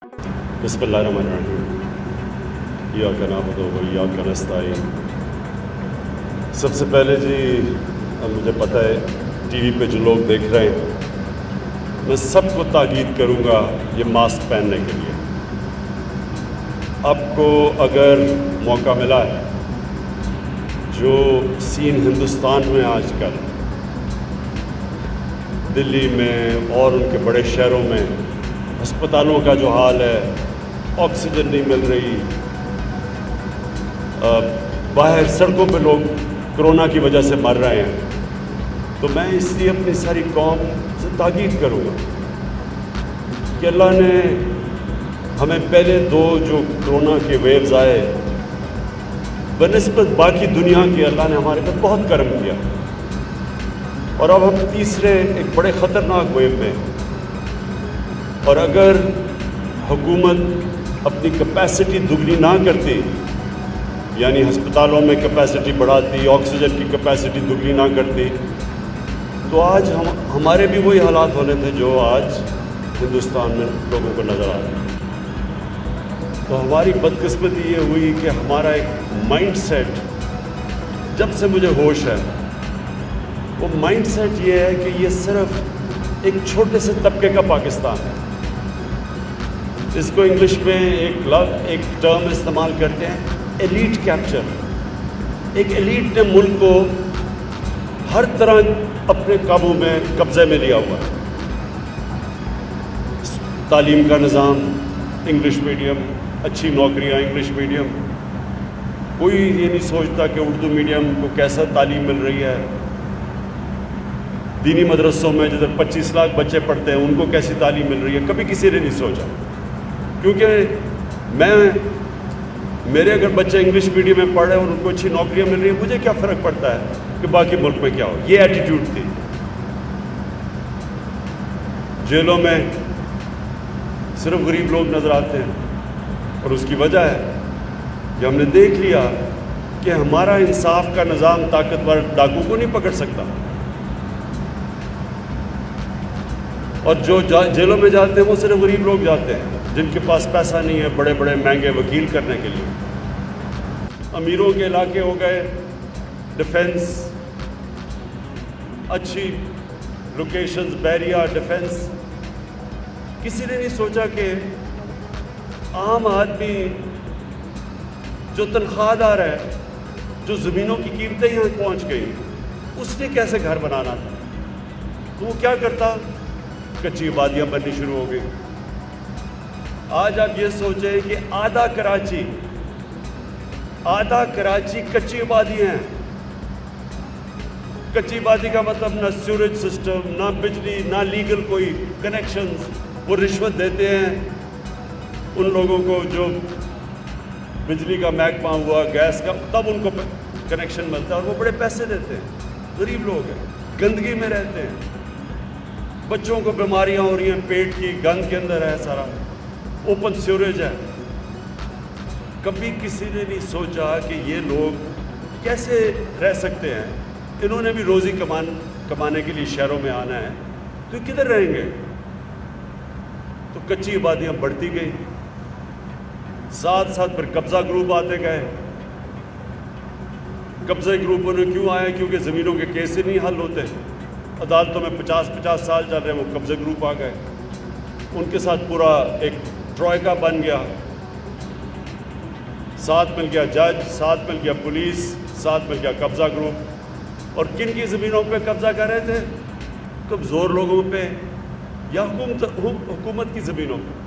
بسم اللہ الرحمن الرحیم، ایاک نعبد و ایاک نستعین۔ سب سے پہلے جی مجھے پتہ ہے ٹی وی پہ جو لوگ دیکھ رہے ہیں، میں سب کو تاکید کروں گا یہ ماسک پہننے کے لیے۔ آپ کو اگر موقع ملا ہے، جو سین ہندوستان میں آج کل دلی میں اور ان کے بڑے شہروں میں ہسپتالوں کا جو حال ہے، آکسیجن نہیں مل رہی، باہر سڑکوں پہ لوگ کرونا کی وجہ سے مر رہے ہیں، تو میں اس لیے اپنی ساری قوم سے تاکید کروں گا کہ اللہ نے ہمیں پہلے دو جو کرونا کے ویوز آئے، بنسبت باقی دنیا کے اللہ نے ہمارے پر بہت کرم کیا، اور اب ہم تیسرے ایک بڑے خطرناک ویو میں، اور اگر حکومت اپنی کیپیسٹی دگنی نہ کرتی، یعنی ہسپتالوں میں کیپیسٹی بڑھاتی، آکسیجن کی کیپیسٹی دگنی نہ کرتی، تو آج ہمارے بھی وہی حالات ہونے تھے جو آج ہندوستان میں لوگوں کو نظر آ رہے ہیں۔ تو ہماری بدقسمتی یہ ہوئی کہ ہمارا ایک مائنڈ سیٹ، جب سے مجھے ہوش ہے، وہ مائنڈ سیٹ یہ ہے کہ یہ صرف ایک چھوٹے سے طبقے کا پاکستان ہے۔ اس کو انگلش میں ایک ٹرم استعمال کرتے ہیں، ایلیٹ کیپچر۔ ایک ایلیٹ نے ملک کو ہر طرح اپنے قابو میں، قبضے میں لیا ہوا ہے۔ تعلیم کا نظام انگلش میڈیم، اچھی نوکریاں انگلش میڈیم، کوئی یہ نہیں سوچتا کہ اردو میڈیم کو کیسا تعلیم مل رہی ہے۔ دینی مدرسوں میں جدھر 25 لاکھ بچے پڑھتے ہیں، ان کو کیسی تعلیم مل رہی ہے، کبھی کسی نے نہیں سوچا۔ کیونکہ میرے اگر بچے انگلش میڈیم میں پڑھ رہے ہیں اور ان کو اچھی نوکریاں مل رہی ہیں، مجھے کیا فرق پڑتا ہے کہ باقی ملک میں کیا ہو۔ یہ ایٹیٹیوڈ تھی۔ جیلوں میں صرف غریب لوگ نظر آتے ہیں، اور اس کی وجہ ہے کہ ہم نے دیکھ لیا کہ ہمارا انصاف کا نظام طاقتور ڈاکو کو نہیں پکڑ سکتا، اور جو جیلوں میں جاتے ہیں وہ صرف غریب لوگ جاتے ہیں جن کے پاس پیسہ نہیں ہے بڑے بڑے مہنگے وکیل کرنے کے لیے۔ امیروں کے علاقے ہو گئے، ڈیفنس، اچھی لوکیشنز، بحریہ ڈیفنس۔ کسی نے نہیں سوچا کہ عام آدمی جو تنخواہ دار ہے، جو زمینوں کی قیمتیں یہاں پہنچ گئی، اس نے کیسے گھر بنانا تھا، تو وہ کیا کرتا؟ کچی آبادیاں بننی شروع ہو گئی۔ آج آپ یہ سوچیں کہ آدھا کراچی کچی آبادی ہیں۔ کچی آبادی کا مطلب نہ سیوریج سسٹم، نہ بجلی، نہ لیگل کوئی کنیکشنز۔ وہ رشوت دیتے ہیں ان لوگوں کو جو بجلی کا محکمہ ہوا، گیس کا، تب ان کو کنیکشن ملتا ہے، اور وہ بڑے پیسے دیتے ہیں۔ غریب لوگ ہیں، گندگی میں رہتے ہیں، بچوں کو بیماریاں ہو رہی ہیں، پیٹ کی گند کے اندر ہے سارا، اوپن سیوریج ہے۔ کبھی کسی نے نہیں سوچا کہ یہ لوگ کیسے رہ سکتے ہیں۔ انہوں نے بھی روزی کمانے کے لیے شہروں میں آنا ہے، تو کدھر رہیں گے؟ تو کچی آبادیاں بڑھتی گئی، ساتھ پھر قبضہ گروپ آتے گئے۔ قبضہ گروپوں نے کیوں آئے؟ کیونکہ زمینوں کے کیس ہی نہیں حل ہوتے، عدالتوں میں 50 سال چل رہے ہیں، وہ قبضہ گروپ آ گئے، ان کے ساتھ پورا ایک ٹروئکا بن گیا، ساتھ مل گیا جج، ساتھ مل گیا پولیس، ساتھ مل گیا قبضہ گروپ۔ اور کن کی زمینوں پہ قبضہ کر رہے تھے؟ کمزور لوگوں پہ یا حکومت کی زمینوں پہ۔